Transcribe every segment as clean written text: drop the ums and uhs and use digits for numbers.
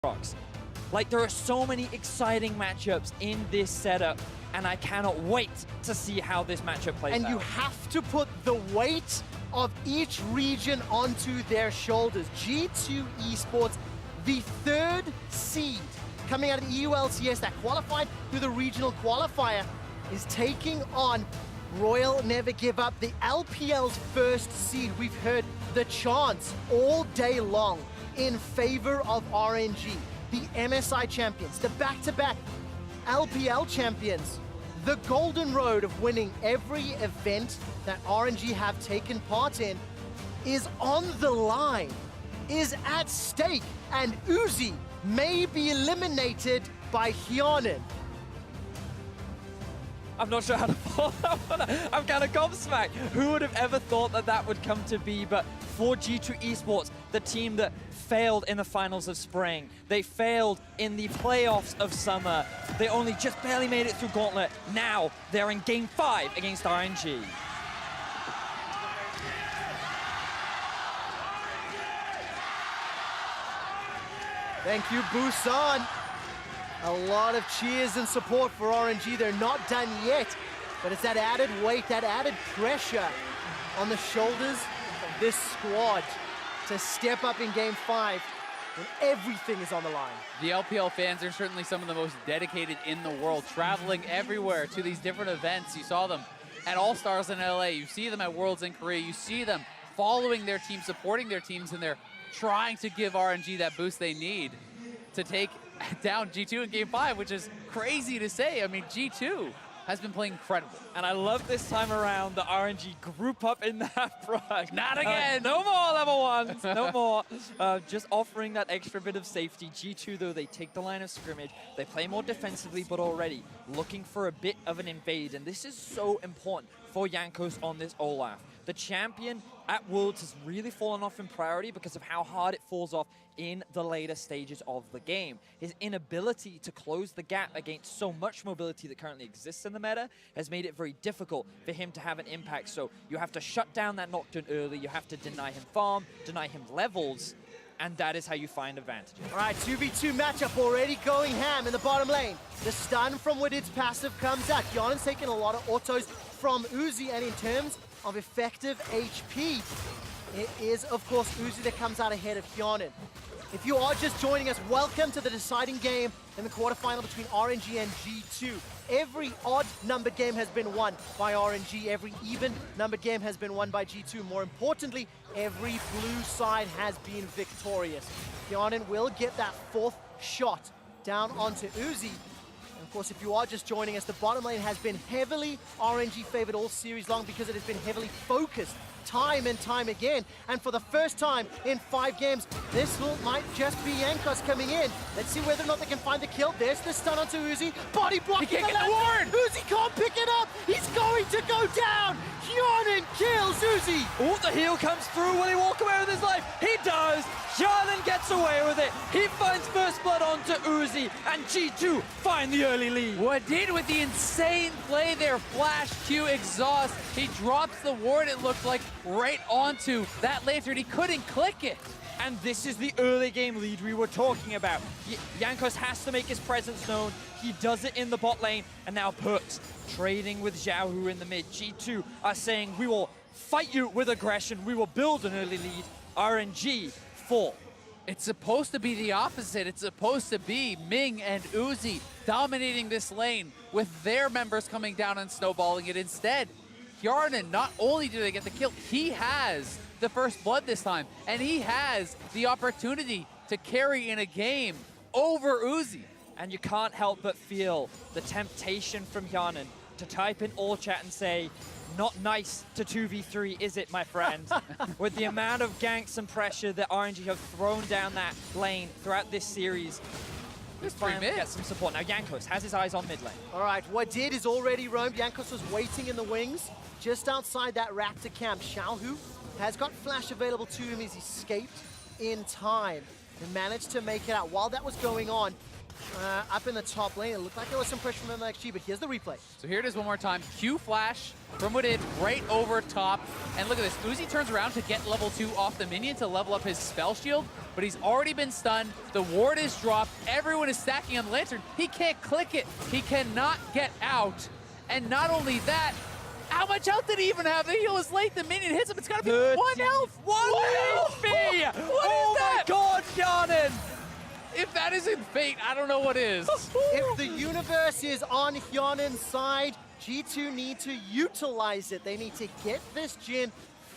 rocks. Like, there are so many exciting matchups in this setup, and I cannot wait to see how this matchup plays out. And you have to put the weight of each region onto their shoulders. G2 Esports, the third seed coming out of the EU LCS that qualified through the regional qualifier, is taking on Royal Never Give Up, the LPL's first seed. We've heard the chants all day long in favor of RNG, the MSI champions, the back-to-back LPL champions. The golden road of winning every event that RNG have taken part in is on the line, is at stake, and Uzi may be eliminated by Hyanin. I'm not sure how to follow that one. I'm kind of gobsmacked. Who would have ever thought that that would come to be? But for G2 Esports, the team that failed in the finals of spring, they failed in the playoffs of summer, they only just barely made it through Gauntlet. Now they're in Game 5 against RNG. Thank you, Busan. A lot of cheers and support for RNG. They're not done yet, but it's that added weight, that added pressure on the shoulders of this squad to step up in Game 5 when everything is on the line. The LPL fans are certainly some of the most dedicated in the world, traveling everywhere to these different events. You saw them at All-Stars in LA, you see them at Worlds in Korea, you see them following their team, supporting their teams, and they're trying to give RNG that boost they need to take down G2 in Game 5, which is crazy to say. I mean, G2 has been playing incredible. And I love this time around the RNG group up in that front. Not again! No more level 1s, no more. Just offering that extra bit of safety. G2, though, they take the line of scrimmage. They play more defensively, but already looking for a bit of an invade. And this is so important for Jankos on this Olaf. The champion at Worlds has really fallen off in priority because of how hard it falls off in the later stages of the game. His inability to close the gap against so much mobility that currently exists in the meta has made it very difficult for him to have an impact. So you have to shut down that Nocturne early, you have to deny him farm, deny him levels, and that is how you find advantages. All right, 2v2 matchup already going ham in the bottom lane. The stun from Widid's passive comes out. Hyanen's taking a lot of autos from Uzi, and in terms of effective HP, it is, of course, Uzi that comes out ahead of Hyanen. If you are just joining us, welcome to the deciding game in the quarterfinal between RNG and G2. Every odd numbered game has been won by RNG. Every even numbered game has been won by G2. More importantly, every blue side has been victorious. Hyanen will get that fourth shot down onto Uzi. And of course, if you are just joining us, the bottom lane has been heavily RNG favored all series long because it has been heavily focused time and time again. And for the first time in 5 games, this might just be Jankos coming in. Let's see whether or not they can find the kill. There's the stun onto Uzi. Body block. He can't get the ward! Uzi can't pick it up. He's going to go down. Hyanen kills Uzi. Oh, the heal comes through. Will he walk away with his life? He does. Hyanen gets away with it. He finds first blood onto Uzi, and G2 find the early lead. Wadid with the insane play there, flash Q exhaust. He drops the ward, it looked like, right onto that lantern. He couldn't click it. And this is the early game lead we were talking about. Jankos has to make his presence known. He does it in the bot lane, and now Perks trading with Xiaohu in the mid. G2 are saying, we will fight you with aggression. We will build an early lead. RNG fall. It's supposed to be the opposite. It's supposed to be Ming and Uzi dominating this lane with their members coming down and snowballing it. Instead, Hyanen, not only do they get the kill, he has the first blood this time, and he has the opportunity to carry in a game over Uzi. And you can't help but feel the temptation from Hyanen to type in all chat and say, not nice to 2v3, is it, my friend? With the amount of ganks and pressure that RNG have thrown down that lane throughout this series, This finally get some support. Now Jankos has his eyes on mid lane. All right, Wadid is already roamed. Jankos was waiting in the wings just outside that Raptor camp. Xiaohu has got flash available to him. He's escaped in time and managed to make it out. While that was going on, up in the top lane. It looked like there was some pressure from MLXG, but here's the replay. So here it is one more time. Q flash from within, right over top. And look at this. Uzi turns around to get level 2 off the minion to level up his spell shield, but he's already been stunned. The ward is dropped. Everyone is stacking on the lantern. He can't click it. He cannot get out. And not only that, how much health did he even have? The heal is late. The minion hits him. It's got to be 1 health. 1 HP. Oh my god, Yanin! If that isn't fate, I don't know what is. If the universe is on Hyanen's side, G2 need to utilize it. They need to get this Jhin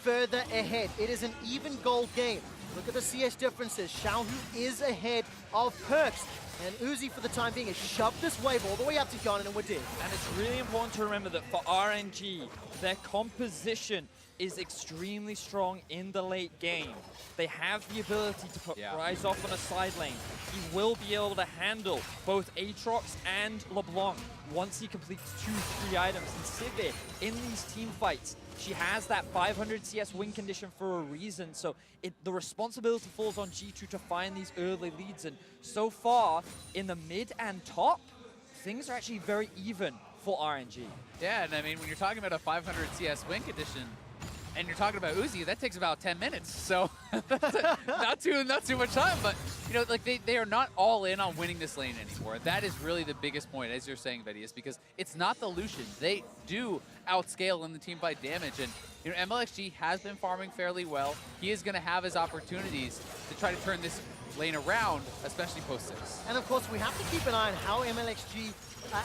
further ahead. It is an even goal game. Look at the CS differences. Xiaohu is ahead of Perks. And Uzi, for the time being, has shoved this wave all the way up to Hyanen, and we're dead. And it's really important to remember that for RNG, their composition is extremely strong in the late game. They have the ability to put Rise off on a side lane. He will be able to handle both Aatrox and LeBlanc once he completes 2-3 items. And Sivir, in these team fights, she has that 500 CS win condition for a reason. So the responsibility falls on G2 to find these early leads. And so far, in the mid and top, things are actually very even for RNG. Yeah, and I mean, when you're talking about a 500 CS win condition, and you're talking about Uzi, that takes about 10 minutes. So not too much time, but you know, like they are not all in on winning this lane anymore. That is really the biggest point, as you're saying, Betty, is because it's not the Lucian. They do outscale in the team fight damage, and you know, MLXG has been farming fairly well. He is going to have his opportunities to try to turn this lane around, especially post 6. And of course, we have to keep an eye on how MLXG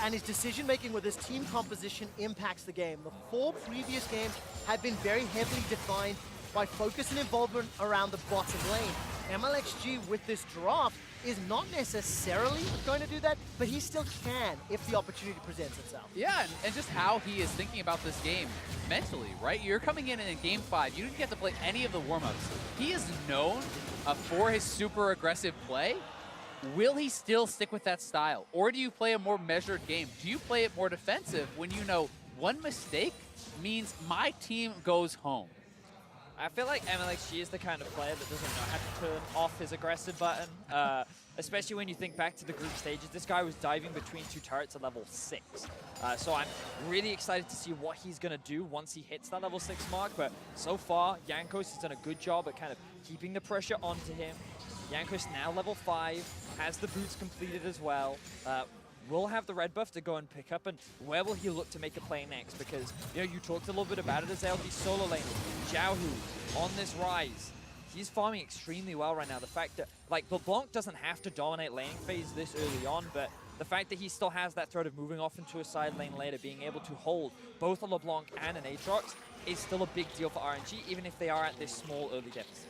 and his decision-making with his team composition impacts the game. The 4 previous games have been very heavily defined by focus and involvement around the bottom lane. MLXG with this draft is not necessarily going to do that, but he still can if the opportunity presents itself. Yeah, and just how he is thinking about this game mentally, right? You're coming in game 5. You didn't get to play any of the warm-ups. He is known for his super aggressive play. Will he still stick with that style? Or do you play a more measured game? Do you play it more defensive when you know one mistake means my team goes home? I feel like MLXG is the kind of player that doesn't know how to turn off his aggressive button, especially when you think back to the group stages. This guy was diving between 2 turrets at level 6. So I'm really excited to see what he's going to do once he hits that level 6 mark. But so far, Jankos has done a good job at kind of keeping the pressure onto him. Jankos now level 5, has the boots completed as well. Will have the red buff to go and pick up, and where will he look to make a play next? Because, you know, you talked a little bit about it as LG solo lane. Xiaohu on this rise. He's farming extremely well right now. The fact that, like, LeBlanc doesn't have to dominate laning phase this early on, but the fact that he still has that threat of moving off into a side lane later, being able to hold both a LeBlanc and an Aatrox is still a big deal for RNG, even if they are at this small early deficit.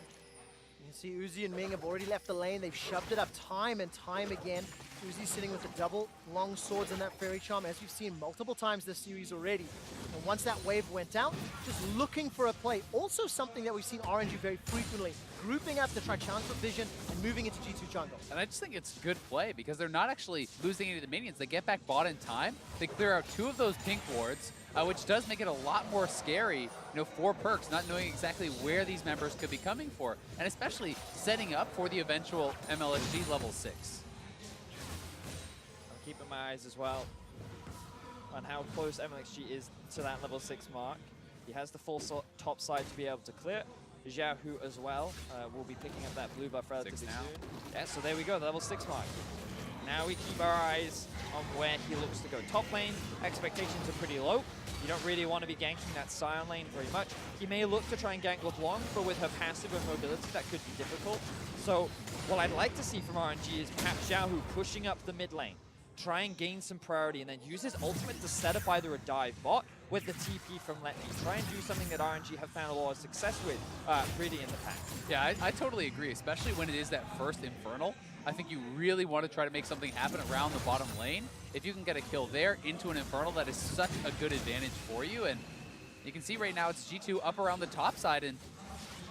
You can see Uzi and Ming have already left the lane. They've shoved it up time and time again. Uzi sitting with the double long swords and that fairy charm, as we've seen multiple times this series already. And once that wave went out, just looking for a play. Also something that we've seen RNG very frequently, grouping up to try chance for vision and moving into G2 jungle. And I just think it's good play because they're not actually losing any of the minions. They get back bot in time. They clear out 2 of those pink wards, which does make it a lot more scary, you know, for Perks, not knowing exactly where these members could be coming for, and especially setting up for the eventual MLSG level 6. I'm keeping my eyes as well on how close MLXG is to that level 6 mark. He has the full top side to be able to clear. Xiaohu as well will be picking up that blue buff relatively soon. Yeah, so there we go, the level 6 mark. Now we keep our eyes on where he looks to go. Top lane, expectations are pretty low. You don't really want to be ganking that Sion lane very much. He may look to try and gank LeBlanc, but with her passive and mobility, that could be difficult. So what I'd like to see from RNG is perhaps Xiaohu pushing up the mid lane, try and gain some priority, and then use his ultimate to set up either a dive bot with the TP from Let Me. Try and do something that RNG have found a lot of success with really in the past. Yeah, I totally agree, especially when it is that first Infernal. I think you really want to try to make something happen around the bottom lane. If you can get a kill there into an Infernal, that is such a good advantage for you. And you can see right now it's G2 up around the top side, and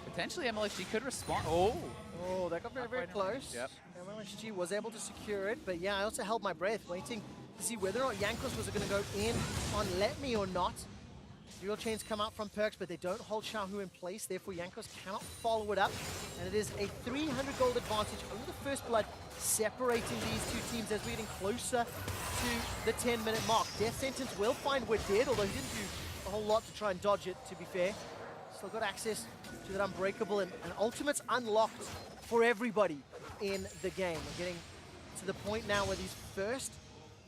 potentially MLXG could respond. Oh, that got very, very close. Yep. MLSG was able to secure it, but yeah, I also held my breath, waiting to see whether or not Jankos was going to go in on Let Me or not. Dual chains come out from Perks, but they don't hold Xiaohu in place, therefore Jankos cannot follow it up. And it is a 300 gold advantage over the first blood separating these two teams as we're getting closer to the 10-minute mark. Death Sentence will find Wadid, although he didn't do a whole lot to try and dodge it, to be fair. Still got access to that Unbreakable, and Ultimate's unlocked for everybody in the game. We're getting to the point now where these first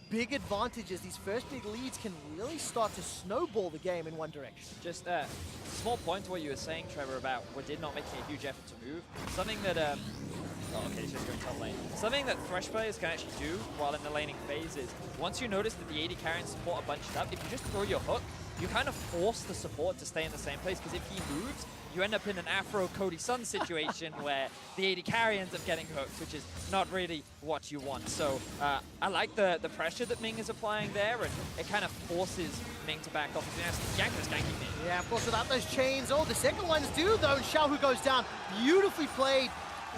big advantages, these first big leads can really start to snowball the game in one direction. Just a small point to what you were saying, Trevor, about Wadid not making a huge effort to move. Something that, oh, okay, he's just going top lane. Something that Thresh players can actually do while in the laning phase is, once you notice that the AD carry and support are bunched up, if you just throw your hook, you kind of force the support to stay in the same place, because if he moves, you end up in an Afro Cody Sun situation where the AD carry ends up getting hooked, which is not really what you want. So I like the pressure that Ming is applying there, and it kind of forces Ming to back off. Yanko's ganking Ming. Yeah, of course, without those chains. Oh, the second ones do, though, and Xiaohu goes down. Beautifully played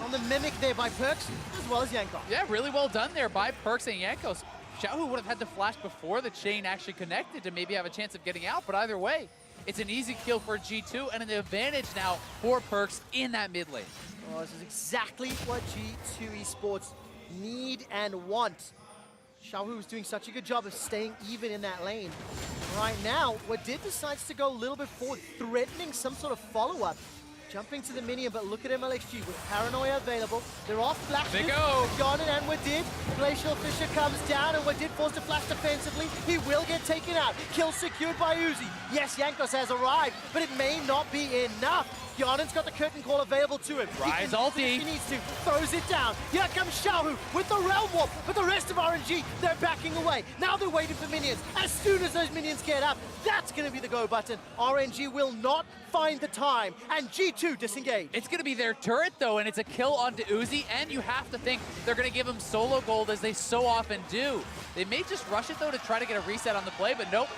on the Mimic there by Perks, as well as Yanko. Yeah, really well done there by Perks and Yankos. Xiaohu would have had to flash before the chain actually connected to maybe have a chance of getting out, but either way, it's an easy kill for G2 and an advantage now for Perks in that mid lane. Oh, this is exactly what G2 Esports need and want. Xiaohu was doing such a good job of staying even in that lane. Right now, Wadid decides to go a little bit forward, threatening some sort of follow-up. Jumping to the minion, but look at MLXG with Paranoia available. They're off flashes. They go! Garnet and Wadid. Glacial Fisher comes down, and Wadid forced to flash defensively. He will get taken out. Kill secured by Uzi. Yes, Yankos has arrived, but it may not be enough. Yarden's got the curtain call available to him. Rise ulti. He needs to. Throws it down. Here comes Xiaohu with the Realm Warp, but the rest of RNG, they're backing away. Now they're waiting for minions. As soon as those minions get up, that's going to be the go button. RNG will not find the time, and G2 disengage. It's going to be their turret, though, and it's a kill onto Uzi, and you have to think they're going to give him solo gold, as they so often do. They may just rush it, though, to try to get a reset on the play, but nope.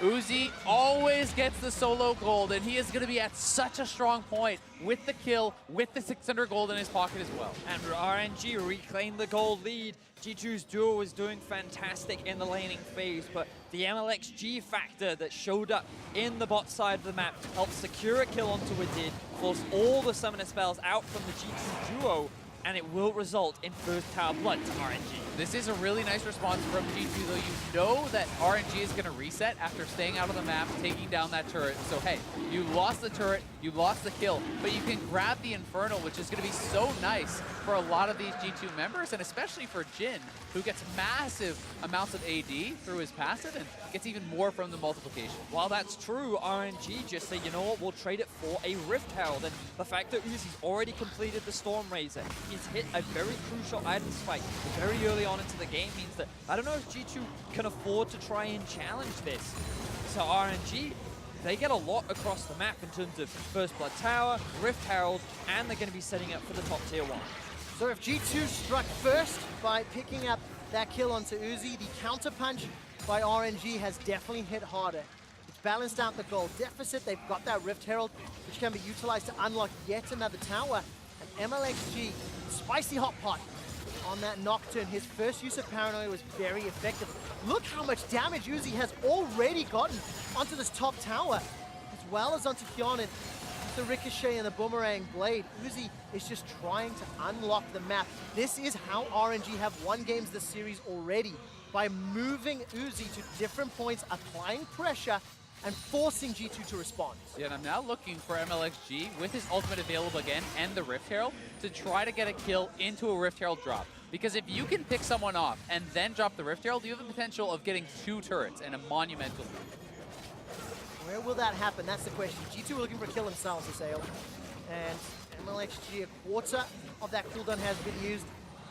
Uzi always gets the solo gold, and he is going to be at such a strong point with the kill, with the 600 gold in his pocket as well. And RNG reclaimed the gold lead. G2's duo was doing fantastic in the laning phase, but the MLXG factor that showed up in the bot side of the map helped secure a kill onto Wadid, forced all the summoner spells out from the G2 duo, and it will result in first tower blood to RNG. This is a really nice response from G2, though. You know that RNG is going to reset after staying out of the map, taking down that turret. So, hey, you lost the turret, you lost the kill, but you can grab the Infernal, which is going to be so nice for a lot of these G2 members, and especially for Jin, who gets massive amounts of AD through his passive and gets even more from the multiplication. While that's true, RNG just say, you know what, we'll trade it for a Rift Herald. And the fact that Uzi's already completed the Storm Razor, he's hit a very crucial item spike very early on into the game, means that I don't know if G2 can afford to try and challenge this. So RNG, they get a lot across the map in terms of First Blood Tower, Rift Herald, and they're going to be setting up for the top tier 1. So if G2 struck first by picking up that kill onto Uzi, the counter punch by RNG has definitely hit harder. It's balanced out the gold deficit. They've got that Rift Herald, which can be utilized to unlock yet another tower. And MLXG, spicy hot pot on that Nocturne. His first use of Paranoia was very effective. Look how much damage Uzi has already gotten onto this top tower, as well as onto Kyonin. The Ricochet and the Boomerang Blade. Uzi is just trying to unlock the map. This is how RNG have won games this series already, by moving Uzi to different points, applying pressure, and forcing G2 to respond. Yeah, and I'm now looking for MLXG with his ultimate available again and the Rift Herald to try to get a kill into a Rift Herald drop. Because if you can pick someone off and then drop the Rift Herald, you have the potential of getting 2 turrets and a monumental lead. Where will that happen? That's the question. G2 are looking for a kill themselves, Sosyal. And MLXG, a quarter of that cooldown has been used.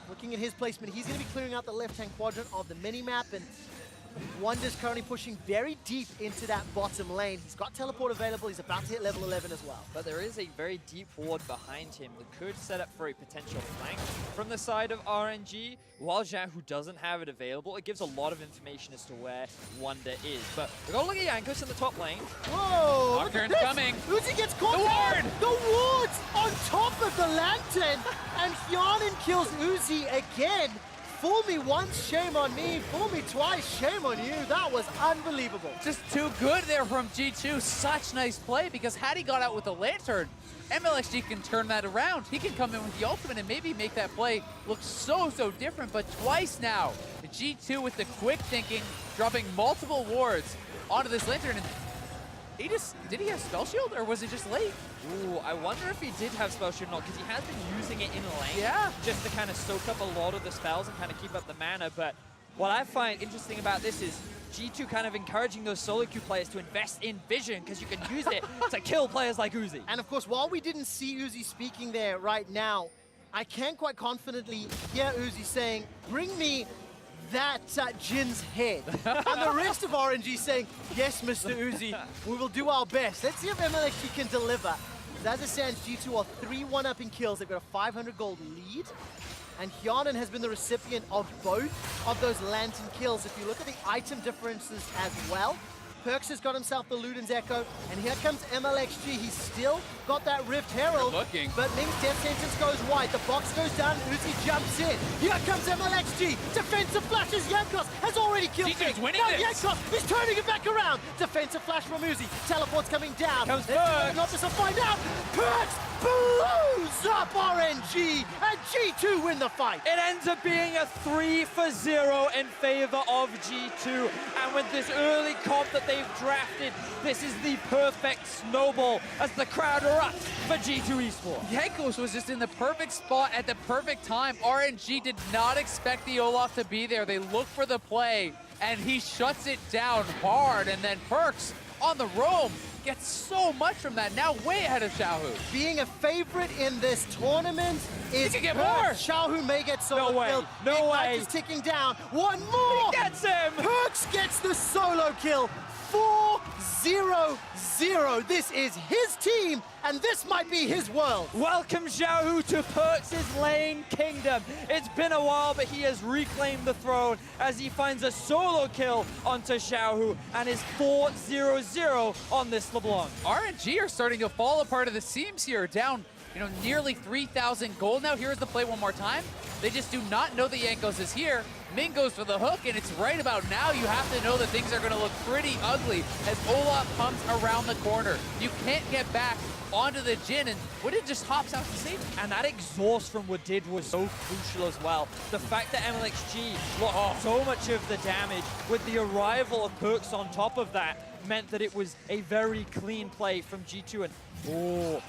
Looking at his placement, he's going to be clearing out the left-hand quadrant of the mini-map, and Wonder's currently pushing very deep into that bottom lane. He's got teleport available. He's about to hit level 11 as well. But there is a very deep ward behind him that could set up for a potential flank from the side of RNG. While Xiaohu doesn't have it available, it gives a lot of information as to where Wonder is. But we're going to look at Yankos in the top lane. Whoa! Nocturne's coming. Uzi gets caught. The ward! The ward's on top of the lantern, and Hyanin kills Uzi again. fool me once, shame on me. Fool me twice, shame on you. That was unbelievable. Just too good there from G2. Such nice play, because had he got out with the Lantern, MLXG can turn that around. He can come in with the ultimate and maybe make that play look so different, but twice now. G2 with the quick thinking, dropping multiple wards onto this Lantern. And did he have Spell Shield, or was it just late? Ooh, I wonder if he did have Spell Shield or not, because he has been using it in lane. Yeah. Just to kind of soak up a lot of the spells and kind of keep up the mana. But what I find interesting about this is G2 kind of encouraging those solo queue players to invest in vision, because you can use it to kill players like Uzi. And of course, while we didn't see Uzi speaking there right now, I can quite confidently hear Uzi saying, bring me that Jin's head. And the rest of RNG saying, yes, Mr. Uzi, we will do our best. Let's see if MLXG can deliver. As it stands, G2 are 3-1 up in kills. They've got a 500 gold lead. And Hyanan has been the recipient of both of those Lantern kills. If you look at the item differences as well, Perks has got himself the Luden's Echo, and here comes MLXG. He's still got that Rift Herald, but Ming's Death Sentence goes wide. The box goes down, Uzi jumps in. Here comes MLXG. Defensive flashes. Yankos has already killed him. Winning now this. Yankos is turning it back around. Defensive flash from Uzi. Teleport's coming down. Comes Let's Perks. not just to find out. Perks blows up RNG, and G2 win the fight. It ends up being a 3-0 in favor of G2. And with this early comp that they've drafted, this is the perfect snowball as the crowd erupts for G2 Esports. Yankos was just in the perfect spot at the perfect time. RNG did not expect the Olaf to be there. They look for the play, and he shuts it down hard. And then Perks on the roam gets so much from that, now way ahead of Xiaohu. Being a favorite in this tournament is can get Perks. more. Xiaohu may get solo No way. killed. No Big way. Mike is ticking down. One more. He gets him. Perks gets the solo kill. 4-0-0. This is his team, and this might be his world. Welcome Xiaohu to Perks' lane kingdom. It's been a while, but he has reclaimed the throne as he finds a solo kill onto Xiaohu and is 4-0-0 on this LeBlanc. RNG are starting to fall apart at the seams here, down nearly 3,000 gold now. Here's the play one more time. They just do not know that Yankos is here. Ming goes for the hook, and it's right about now you have to know that things are going to look pretty ugly as Olaf comes around the corner. You can't get back onto the Jin, and Wooded just hops out to safety. And that exhaust from Woodid was so crucial as well. The fact that MLXG lost so much of the damage with the arrival of Perks on top of that meant that it was a very clean play from G2. And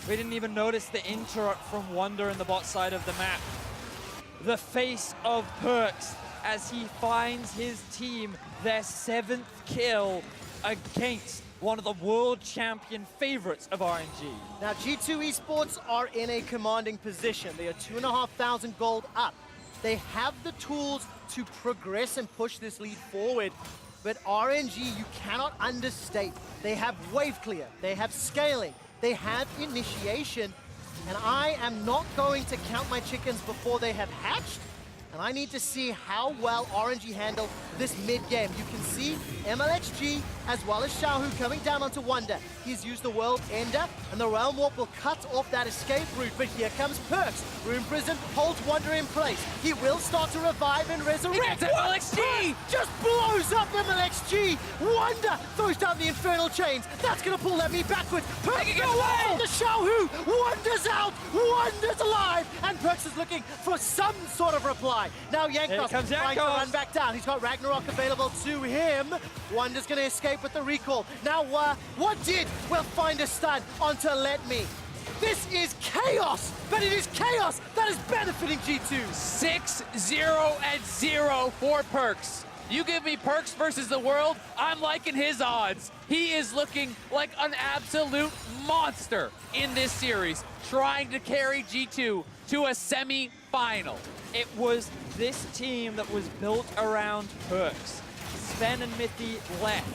we didn't even notice the interrupt from Wonder in the bot side of the map. The face of Perks as he finds his team their 7th kill against one of the world champion favorites of RNG. Now, G2 Esports are in a commanding position. They are 2,500 gold up. They have the tools to progress and push this lead forward. But RNG, you cannot understate. They have wave clear, they have scaling, they have initiation, and I am not going to count my chickens before they have hatched. And I need to see how well RNG handle this mid-game. You can see MLXG as well as Xiaohu coming down onto Wonder. He's used the World Ender, and the Realm Warp will cut off that escape route. But here comes Perks. Rune Prison holds Wonder in place. He will start to revive and resurrect. MLXG! Just blows up MLXG. Wonder throws down the Infernal Chains. That's going to pull that me backwards. Perks Get goes away! on the Xiaohu. Wonder's out. Wonder's alive. And Perks is looking for some sort of reply. Now Yankos comes trying to Yankos. run back down. He's got Ragnarok available to him. Wonder's going to escape with the recall. Now what did? We'll find a stun onto Let Me. This is chaos, but it is chaos that is benefiting G2. 6-0-0 for Perks. You give me Perks versus the world, I'm liking his odds. He is looking like an absolute monster in this series, trying to carry G2 to a semi-final. It was this team that was built around Perks. Sven and Mithy left.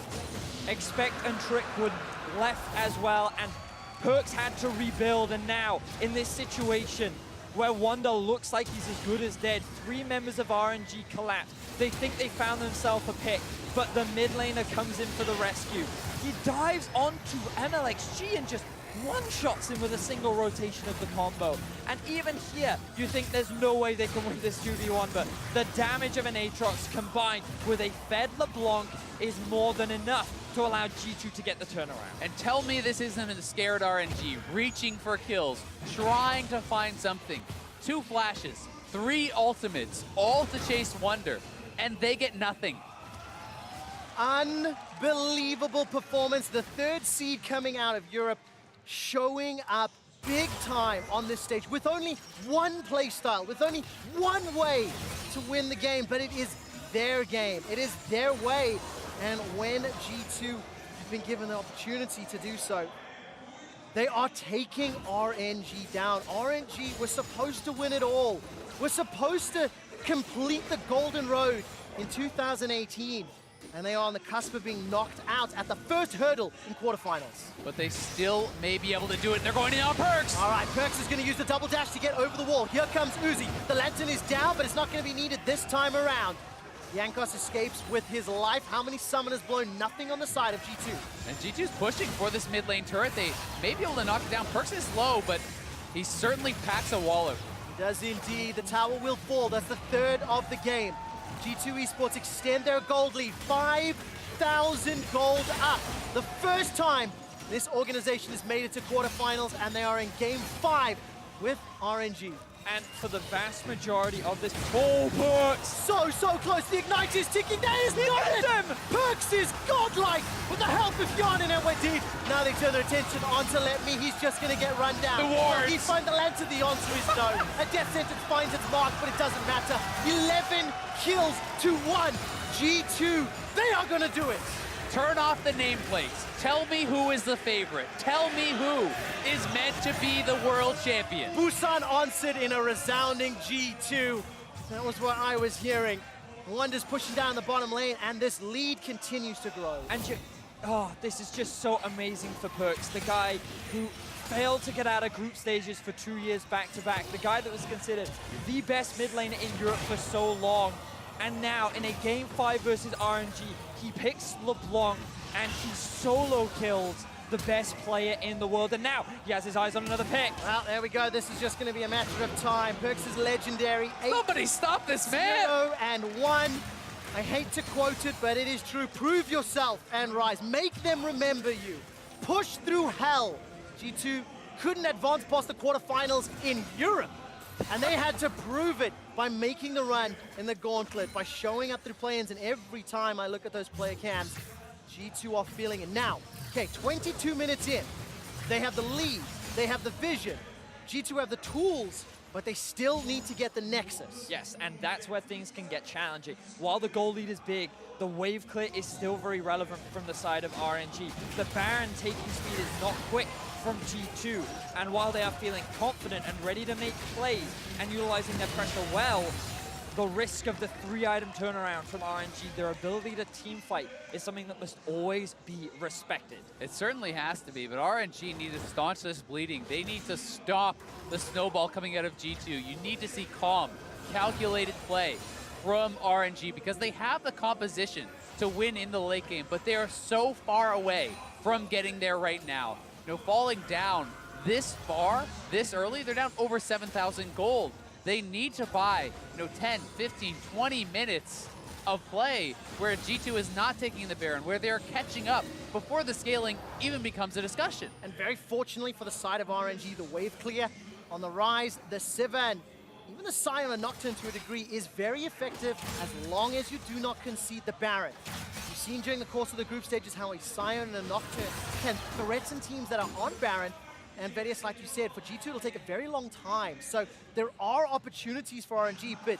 Expect and Trickwood left as well, and Perks had to rebuild. And now, in this situation where Wonder looks like he's as good as dead, 3 members of RNG collapse. They think they found themselves a pick, but the mid laner comes in for the rescue. He dives onto MLXG and just one-shots him with a single rotation of the combo. And even here, you think there's no way they can win this 2v1, but the damage of an Aatrox combined with a fed LeBlanc is more than enough to allow G2 to get the turnaround. And tell me this isn't a scared RNG, reaching for kills, trying to find something. 2 flashes, 3 ultimates, all to chase Wonder, and they get nothing. Unbelievable performance. The 3rd seed coming out of Europe, showing up big time on this stage with only one play style, with only one way to win the game, but it is their game. It is their way. And when G2 have been given the opportunity to do so, they are taking RNG down. RNG was supposed to win it all. We're supposed to complete the Golden Road in 2018. And they are on the cusp of being knocked out at the first hurdle in quarterfinals. But they still may be able to do it. They're going in on Perkz. All right, Perkz is going to use the double dash to get over the wall. Here comes Uzi. The lantern is down, but it's not going to be needed this time around. Jankos escapes with his life. How many summoners blow? Nothing on the side of G2. And G2's pushing for this mid lane turret. They may be able to knock it down. Perkz is low, but he certainly packs a wallop. He does indeed. The tower will fall. That's the 3rd of the game. G2 Esports extend their gold lead. 5,000 gold up. The first time this organization has made it to quarterfinals, and they are in game 5 with RNG. And for the vast majority of this, oh, Perkz! So close. The Ignite is ticking. That is not it. Perkz is godlike with the help of Yarn and Edwardine. Now they turn their attention onto Let Me. He's just going to get run down. The wards. He find the lantern. The answer is no. A death sentence finds its mark, but it doesn't matter. 11 kills to 1. G2, they are going to do it. Turn off the nameplates. Tell me who is the favorite. Tell me who is meant to be the world champion. Busan answered in a resounding G2. That was what I was hearing. Wonder's pushing down the bottom lane, and this lead continues to grow. And this is just so amazing for Perkz, the guy who failed to get out of group stages for 2 years back-to-back, the guy that was considered the best mid laner in Europe for so long. And now, in a game 5 versus RNG, he picks LeBlanc and he solo kills the best player in the world. And now, he has his eyes on another pick. Well, there we go. This is just going to be a matter of time. Perkz is legendary. Somebody stop this man! 0-1. I hate to quote it, but it is true. Prove yourself and rise. Make them remember you. Push through hell. G2 couldn't advance past the quarterfinals in Europe. And they had to prove it by making the run in the gauntlet, by showing up through play-ins, and every time I look at those player cams, G2 are feeling it. Now, okay, 22 minutes in, they have the lead, they have the vision, G2 have the tools, but they still need to get the Nexus. Yes, and that's where things can get challenging. While the goal lead is big, the wave clear is still very relevant from the side of RNG. The Baron taking speed is not quick from G2, and while they are feeling confident and ready to make plays and utilizing their pressure well, the risk of the 3-item turnaround from RNG, their ability to team fight, is something that must always be respected. It certainly has to be, but RNG need to staunch this bleeding. They need to stop the snowball coming out of G2. You need to see calm, calculated play from RNG because they have the composition to win in the late game, but they are so far away from getting there right now. You know, falling down this far, this early, they're down over 7,000 gold. They need to buy, 10, 15, 20 minutes of play where G2 is not taking the Baron, where they're catching up before the scaling even becomes a discussion. And very fortunately for the side of RNG, the wave clear on the rise, the Sivir, even the Scion and Nocturne to a degree is very effective as long as you do not concede the Baron. You've seen during the course of the group stages how a Scion and a Nocturne can threaten teams that are on Baron. And Vedius, like you said, for G2 it'll take a very long time. So there are opportunities for RNG, but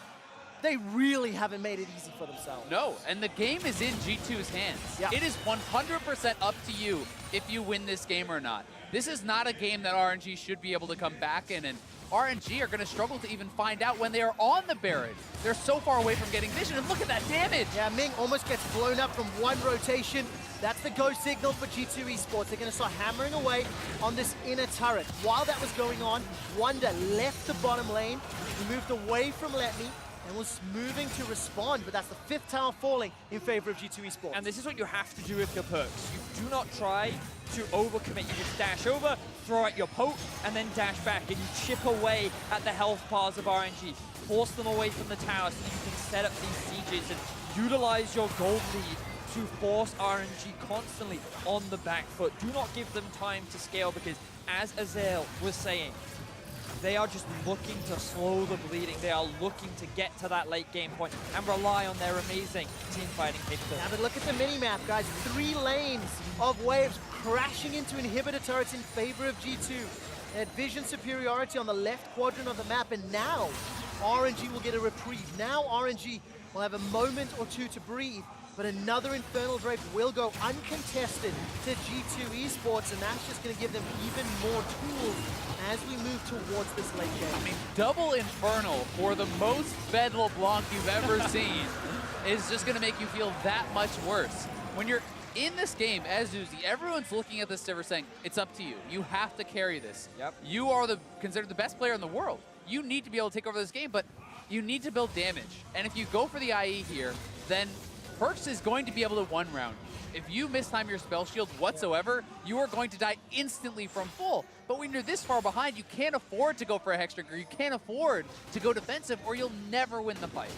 they really haven't made it easy for themselves. No, and the game is in G2's hands. Yeah. It is 100% up to you if you win this game or not. This is not a game that RNG should be able to come back in, and RNG are going to struggle to even find out when they are on the Baron. They're so far away from getting vision, and look at that damage! Yeah, Ming almost gets blown up from one rotation. That's the go signal for G2 Esports. They're going to start hammering away on this inner turret. While that was going on, Wonder left the bottom lane. He moved away from Let Me. and was moving to respond, but that's the 5th tower falling in favor of G2 Esports. And this is what you have to do with your perks. You do not try to overcommit. You just dash over, throw out your poke, and then dash back, and you chip away at the health bars of RNG. Force them away from the tower so you can set up these sieges and utilize your gold lead to force RNG constantly on the back foot. Do not give them time to scale because, as Azael was saying, they are just looking to slow the bleeding. They are looking to get to that late game point and rely on their amazing team fighting capability. Now, but look at the mini-map, guys. 3 lanes of waves crashing into inhibitor turrets in favor of G2. They had vision superiority on the left quadrant of the map, and now RNG will get a reprieve. Now RNG will have a moment or two to breathe, but another Infernal Drape will go uncontested to G2 Esports, and that's just going to give them even more tools as we move towards this late game. I mean, double Infernal for the most Fed LeBlanc you've ever seen is just going to make you feel that much worse. When you're in this game as Uzi, everyone's looking at this server saying, it's up to you. You have to carry this. Yep. You are considered the best player in the world. You need to be able to take over this game, but you need to build damage. And if you go for the IE here, then Perkz is going to be able to one round. If you mistime your spell shield whatsoever, you are going to die instantly from full. But when you're this far behind, you can't afford to go for a hex trigger. You can't afford to go defensive, or you'll never win the fight.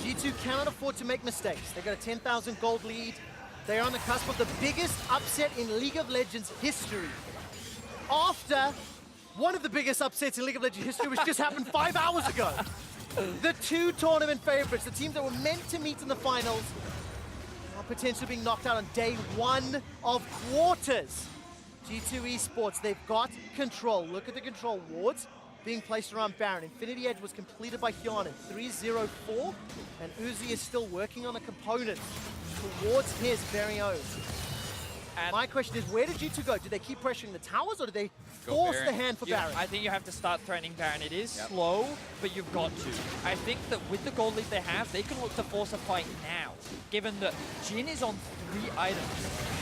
G2 cannot afford to make mistakes. They got a 10,000 gold lead. They are on the cusp of the biggest upset in League of Legends history. After one of the biggest upsets in League of Legends history, which just happened 5 hours ago. The 2 tournament favorites, the teams that were meant to meet in the finals, are potentially being knocked out on day 1 of quarters. G2 Esports, they've got control. Look at the control wards being placed around Baron. Infinity Edge was completed by Hyanin, 3-0-4, and Uzi is still working on a component towards his very own. And my question is, where did G2 go? Did they keep pressuring the towers, or did they force the hand for Baron? I think you have to start threatening Baron. It is slow, but you've got to. I think that with the gold lead they have, they can look to force a fight now, given that Jhin is on 3 items.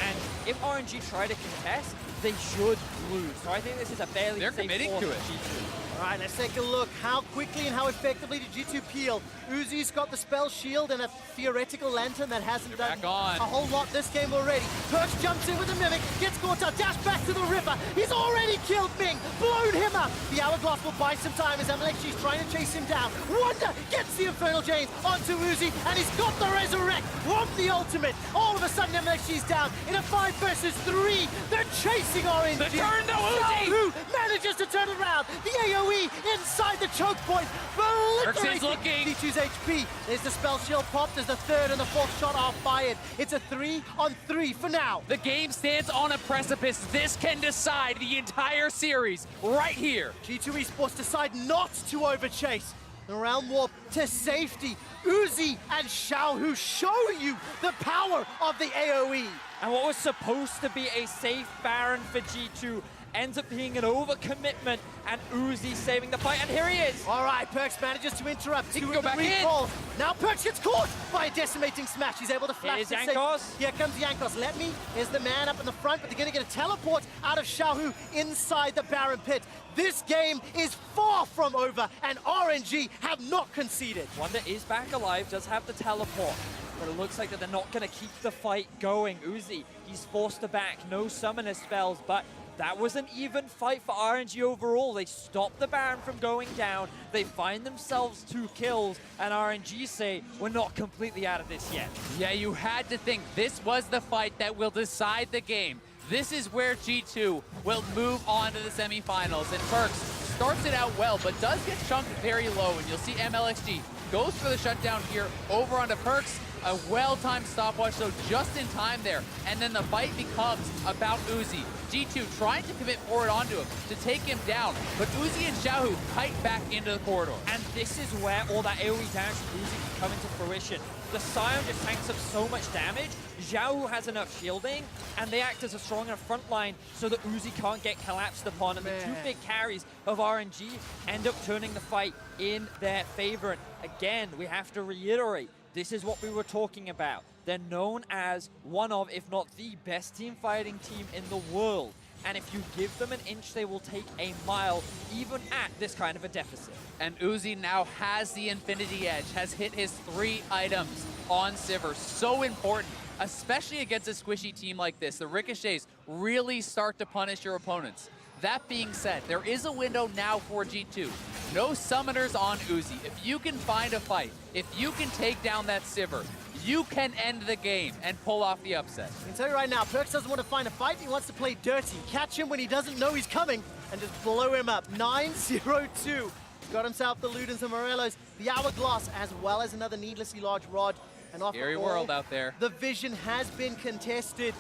And if RNG try to contest, they should lose. So I think this is a fairly safe committing force to it. G2. All right, let's take a look. How quickly and how effectively did G2 peel? Uzi's got the spell shield and a theoretical lantern that hasn't done a whole lot this game already. Perkz jumps in with a Mimic, gets caught up, dash back to the river. He's already killed Ming, blown him up. The Hourglass will buy some time as Amalexi's trying to chase him down. Wonder gets the Infernal James onto Uzi, and he's got the Resurrect from the ultimate. All of a sudden, Amalexi's down in a 5 versus 3. They're chasing RNG. The turn to Uzi! Who manages to turn it around. The AoE inside the choke point. Perkz is looking. D2's HP. There's the spell shield popped as the 3rd and the 4th shot are fired. It's a 3-on-3 for now. The game stands on a precipice. This can decide the entire series right here. G2 Esports decide not to overchase. The Realm Warp to safety. Uzi and Xiaohu show you the power of the AoE. And what was supposed to be a safe Baron for G2 ends up being an overcommitment, and Uzi saving the fight, and here he is! All right, Perkz manages to interrupt. He can 2 go of the back recalls. Now Perkz gets caught by a decimating smash. He's able to flash Here's Yankos. Here comes Yankos. Let me is the man up in the front, but they're going to get a teleport out of Xiaohu inside the Baron pit. This game is far from over, and RNG have not conceded. Wonder is back alive, does have the teleport, but it looks like that they're not going to keep the fight going. Uzi, he's forced to back, no summoner spells, but that was an even fight for RNG overall. They stopped the Baron from going down. They find themselves 2 kills, and RNG say, we're not completely out of this yet. Yeah, you had to think this was the fight that will decide the game. This is where G2 will move on to the semifinals, and Perkz starts it out well, but does get chunked very low, and you'll see MLXG goes for the shutdown here over onto Perkz. A well-timed stopwatch, so just in time there. And then the fight becomes about Uzi. G2 trying to commit forward onto him to take him down, but Uzi and Xiaohu kite back into the corridor. And this is where all that AoE damage from Uzi can come into fruition. The Scion just tanks up so much damage. Xiaohu has enough shielding, and they act as a strong enough front line so that Uzi can't get collapsed upon. And the 2 big carries of RNG end up turning the fight in their favor. And again, we have to reiterate, this is what we were talking about. They're known as one of, if not the best team fighting team in the world. and if you give them an inch, they will take a mile, even at this kind of a deficit. And Uzi now has the Infinity Edge, has hit his 3 items on Sivir. So important, especially against a squishy team like this. The ricochets really start to punish your opponents. That being said, there is a window now for G2. No summoners on Uzi. If you can find a fight, if you can take down that Sivir, you can end the game and pull off the upset. I can tell you right now, Perkz doesn't want to find a fight, he wants to play dirty. Catch him when he doesn't know he's coming and just blow him up. 9-0-2. Got himself the Ludens and Morellos, the Hourglass, as well as another needlessly large rod. And off Scary all, world out there. The vision has been contested.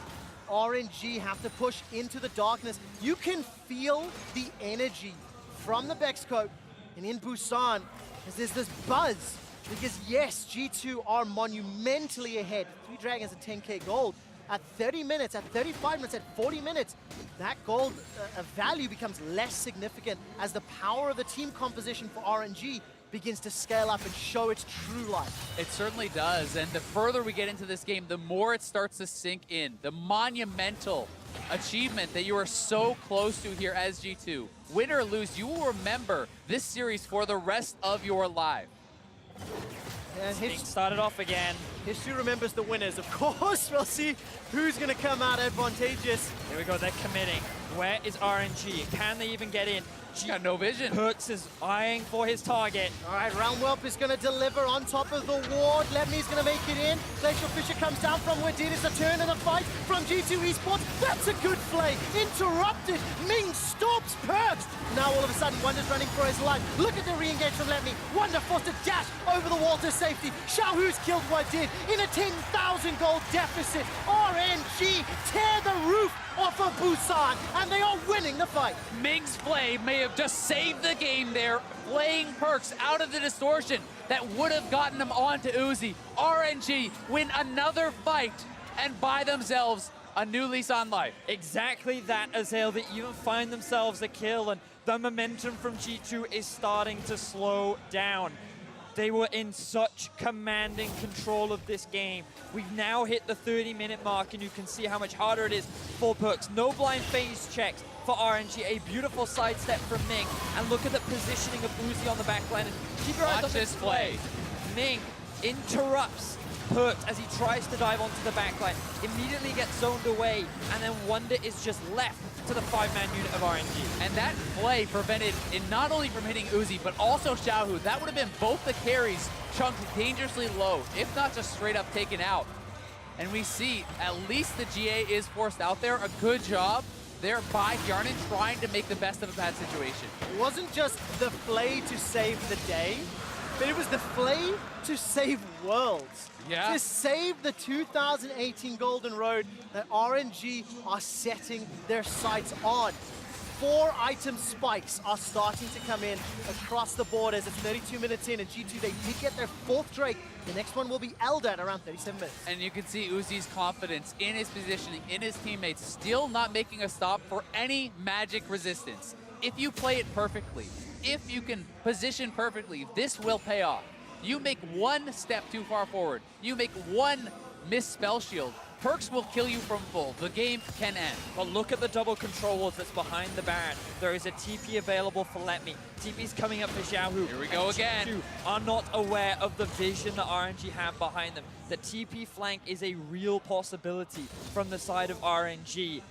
RNG have to push into the darkness. You can feel the energy from the Bexcoat and in Busan as there's this buzz. Because yes, G2 are monumentally ahead. 3 Dragons at 10k gold. At 30 minutes, at 35 minutes, at 40 minutes, that gold value becomes less significant as the power of the team composition for RNG begins to scale up and show its true light. It certainly does, and the further we get into this game, the more it starts to sink in. The monumental achievement that you are so close to here as G2. Win or lose, you will remember this series for the rest of your life. And Being started off again. history remembers the winners, of course. We'll see who's going to come out advantageous. Here we go, they're committing. Where is RNG? Can they even get in? Got no vision. Perkz is eyeing for his target. All right, Realmwhelp is going to deliver on top of the ward. Lemny's going to make it in. Glacial Fisher comes down from where did it's a turn in the fight from G2 Esports. That's a good play. Interrupted. Ming stops Perkz. Now all of a sudden, Wonder's running for his life. Look at the re-engage from Lemny. Wonder forced to dash over the wall to safety. Xiaohu's killed Wadid in a 10,000 gold deficit. RNG tear the roof off of Busan, and they are winning the fight. Ming's Flame may have just saved the game there, playing Perkz out of the distortion that would have gotten him onto Uzi. RNG win another fight and buy themselves a new lease on life. Exactly that, Azael. They even find themselves a kill, and the momentum from G2 is starting to slow down. They were in such commanding control of this game. We've now hit the 30-minute mark, and you can see how much harder it is for Perkz. No blind phase checks for RNG. A beautiful sidestep from Ming. And look at the positioning of Uzi on the backline. And keep your eyes Watch on this play. Ming interrupts Perkz as he tries to dive onto the backline. Immediately gets zoned away, and then Wonder is just left to the 5-man unit of RNG. And that play prevented it not only from hitting Uzi, but also Xiaohu. That would have been both the carries chunked dangerously low, if not just straight up taken out. And we see at least the GA is forced out there. A good job there by Yarnin trying to make the best of a bad situation. It wasn't just the flay to save the day, but it was the flay to save worlds. Yeah. To save the 2018 Golden Road that RNG are setting their sights on. 4 item spikes are starting to come in across the board as it's 32 minutes in, and G2, they did get their 4th Drake. The next one will be Elder at around 37 minutes. And you can see Uzi's confidence in his positioning, in his teammates, still not making a stop for any magic resistance. If you play it perfectly, if you can position perfectly, this will pay off. You make one step too far forward, you make one missed spell shield, Perkz will kill you from full. The game can end. But look at the double control walls that's behind the Baron. There is a TP available for Letme. TP's coming up for Xiaohu. Here we go again. G2 are not aware of the vision that RNG have behind them. The TP flank is a real possibility from the side of RNG.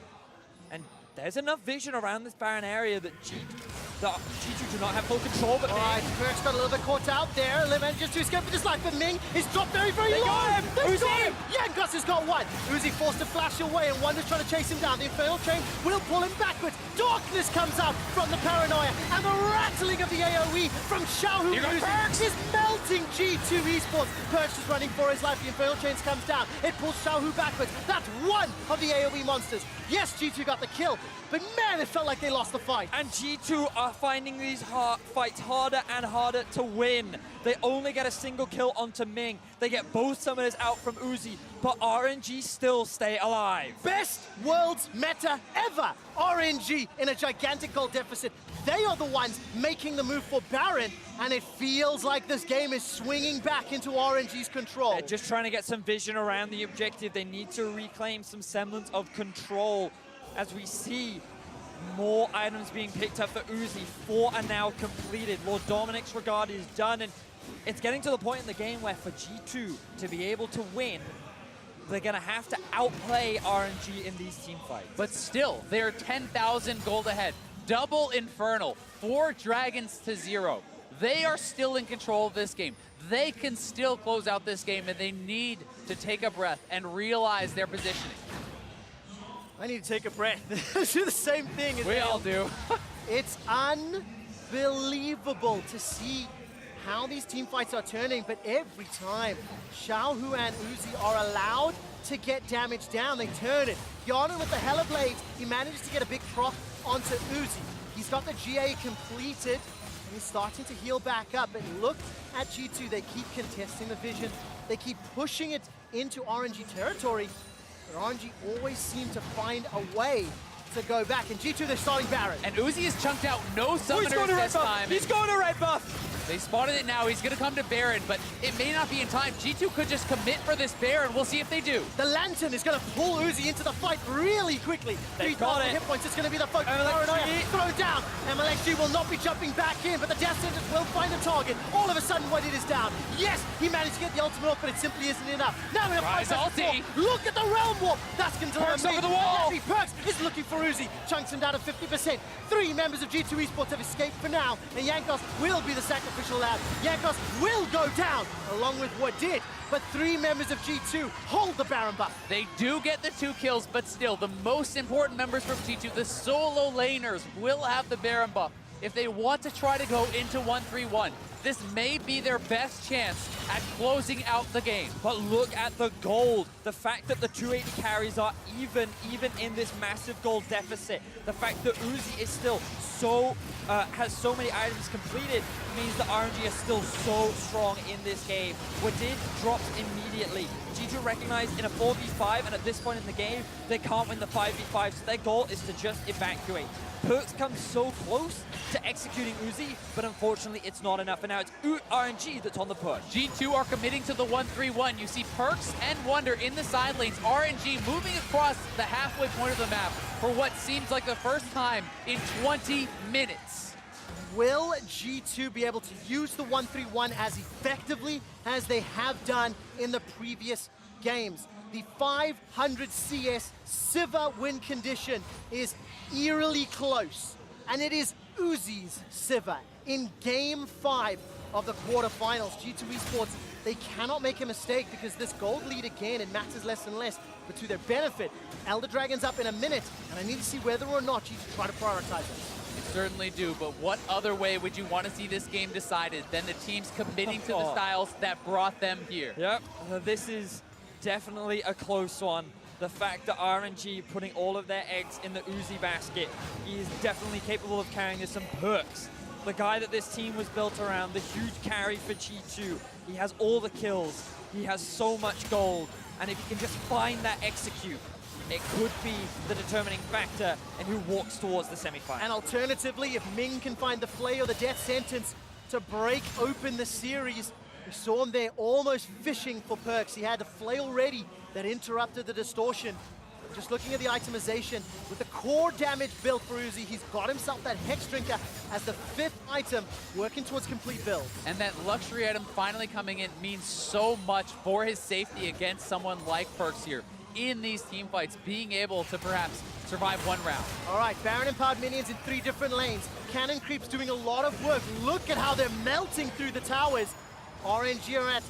And there's enough vision around this Baron area that G2 do not have full control, but All right, Perkz got a little bit caught out there. Lim manages to escape with his life, but Ming is dropped very, very low. got him! They Uzi! got him! Yangus has got one. Uzi forced to flash away, and Wonder's trying to chase him down. The Infernal Chain will pull him backwards. Darkness comes out from the Paranoia, and the rattling of the AoE from Xiaohu Here goes Perkz! is melting G2 Esports. Perkz is running for his life. The Infernal Chains comes down. It pulls Xiaohu backwards. That's one of the AoE monsters. Yes, G2 got the kill, but man, it felt like they lost the fight. And G2 are finding these fights harder and harder to win. They only get a single kill onto Ming. They get both summoners out from Uzi, but RNG still stay alive. Best world's meta ever. RNG in a gigantic gold deficit. They are the ones making the move for Baron, and it feels like this game is swinging back into RNG's control. They're just trying to get some vision around the objective. They need to reclaim some semblance of control as we see More items being picked up for Uzi. 4 are now completed. Lord Dominic's regard is done, and it's getting to the point in the game where for G2 to be able to win, they're going to have to outplay RNG in these team fights. But still, they're 10,000 gold ahead. Double Infernal, 4 dragons to 0. They are still in control of this game. They can still close out this game, and they need to take a breath and realize their positioning. I need to take a breath. Do the same thing as We all do. It's unbelievable to see how these team fights are turning, but every time Xiaohu and Uzi are allowed to get damage down, they turn it. Yana with the Hella Blade, he manages to get a big proc onto Uzi. He's got the GA completed, and he's starting to heal back up, but look at G2, they keep contesting the vision, they keep pushing it into RNG territory, but RNG always seem to find a way to go back, and G2, they're starting Baron. And Uzi is chunked out, no summoners this time. He's going to red buff! They spotted it now. He's going to come to Baron, but it may not be in time. G2 could just commit for this Baron. We'll see if they do. The Lantern is going to pull Uzi into the fight really quickly. 3,000 hit points. It's going to be the focus. Paranoia thrown down. MLXG will not be jumping back in, but the Death Sentence will find a target. All of a sudden, what it is down. Yes, he managed to get the ultimate off, but it simply isn't enough. Now we have Rise ulti. Look at the Realm Warp. That's going to Perks over the wall. Perks is looking for Uzi. Chunks him down to 50%. 3 members of G2 Esports have escaped for now, and Yankos will be the sacrificial lamb. Yankos will go down, along with what did, but 3 members of G2 hold the Baron buff. They do get the 2 kills, but still, the most important members from G2, the solo laners, will have the Baron buff. If they want to try to go into 1-3-1, this may be their best chance at closing out the game. But look at the gold. The fact that the 280 carries are even in this massive gold deficit. The fact that Uzi is still has so many items completed means that RNG is still so strong in this game. Wadid drops immediately. G2 recognized in a 4v5, and at this point in the game, they can't win the 5v5, so their goal is to just evacuate. Perks comes so close to executing Uzi, but unfortunately it's not enough, and now it's RNG that's on the push. G2 are committing to the 1-3-1. You see Perks and Wonder in the side lanes. RNG moving across the halfway point of the map for what seems like the first time in 20 minutes. Will G2 be able to use the 1-3-1 as effectively as they have done in the previous games? The 500 CS Siva win condition is eerily close, and it is Uzi's Siva in Game 5 of the quarterfinals. G2 Esports, they cannot make a mistake because this gold lead again, it matters less and less, but to their benefit, Elder Dragon's up in a minute, and I need to see whether or not G2 try to prioritize it. You certainly do, but what other way would you want to see this game decided than the teams committing to the styles that brought them here? Yep, this is definitely a close one. The fact that RNG putting all of their eggs in the Uzi basket, he is definitely capable of carrying this. Some Perks, the guy that this team was built around, the huge carry for G2. He has all the kills, he has so much gold, and if he can just find that execute, it could be the determining factor in who walks towards the semifinal. And alternatively, if Ming can find the Flay or the Death Sentence to break open the series, we saw him there almost fishing for Perks. He had the flail ready that interrupted the distortion. Just looking at the itemization, with the core damage built for Uzi, he's got himself that Hex Drinker as the 5th item, working towards complete build. And that luxury item finally coming in means so much for his safety against someone like Perks here in these team fights, being able to perhaps survive one round. All right, Baron empowered minions in 3 different lanes. Cannon Creep's doing a lot of work. Look at how they're melting through the towers. RNG are at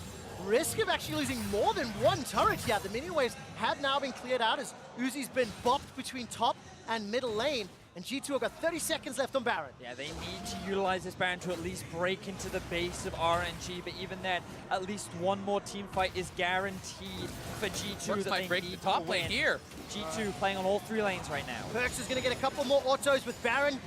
risk of actually losing more than 1 turret here. The minion waves have now been cleared out as Uzi's been bopped between top and middle lane, and G2 have got 30 seconds left on Baron. Yeah, they need to utilize this Baron to at least break into the base of RNG, but even then, at least one more team fight is guaranteed for G2. Perks might break the top lane here. G2 playing on all 3 lanes right now. Perks is going to get a couple more autos with Baron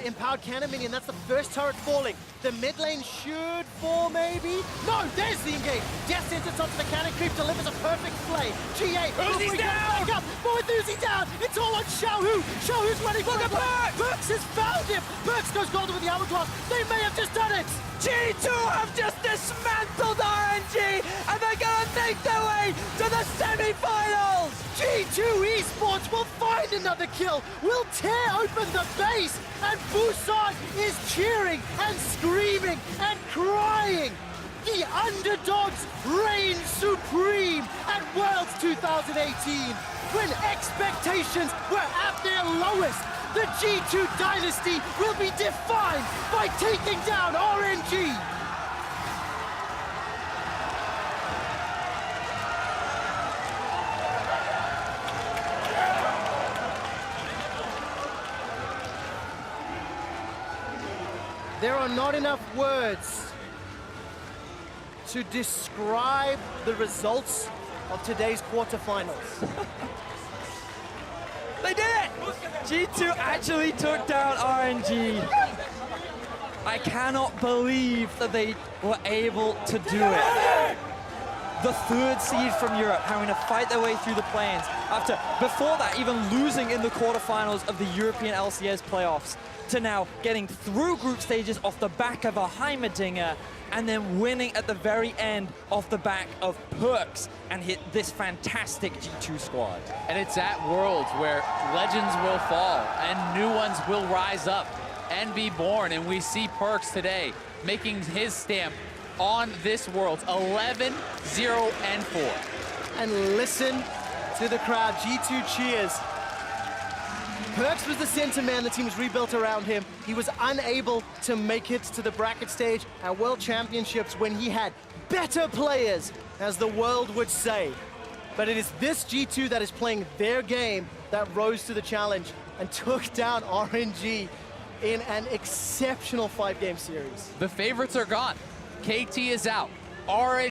empowered cannon minion. That's the first turret falling. The mid lane should fall maybe. No, there's the engage. Death Sentence onto the Cannon Creep delivers a perfect play. GA. Uzi's down! Back up, but with Uzi down, it's all on Xiaohu. Xiaohu's running for it. Perks has found him. Perks goes golden with the hourglass. They may have just done it. G2 have just dismantled RNG, and they're going to make their way to the semi-finals. G2 G2 Esports will find another kill, will tear open the base, and Busan is cheering and screaming and crying. The underdogs reign supreme at Worlds 2018, when expectations were at their lowest. The G2 dynasty will be defined by taking down RNG. There are not enough words to describe the results of today's quarterfinals. They did it! G2 actually took down RNG. I cannot believe that they were able to do it. The third seed from Europe having to fight their way through the play-ins after, before that, even losing in the quarterfinals of the European LCS playoffs, to now getting through group stages off the back of a Heimerdinger and then winning at the very end off the back of Perks and hit this fantastic G2 squad. And it's at Worlds where legends will fall and new ones will rise up and be born. And we see Perks today making his stamp on this Worlds, 11-0-4. And listen to the crowd, G2 cheers. Perks was the center man the team's rebuilt around him. He was unable to make it to the bracket stage at World Championships when he had better players, as the world would say. But it is this G2 that is playing their game that rose to the challenge and took down RNG in an exceptional 5-game series. The favorites are gone. KT is out. RNG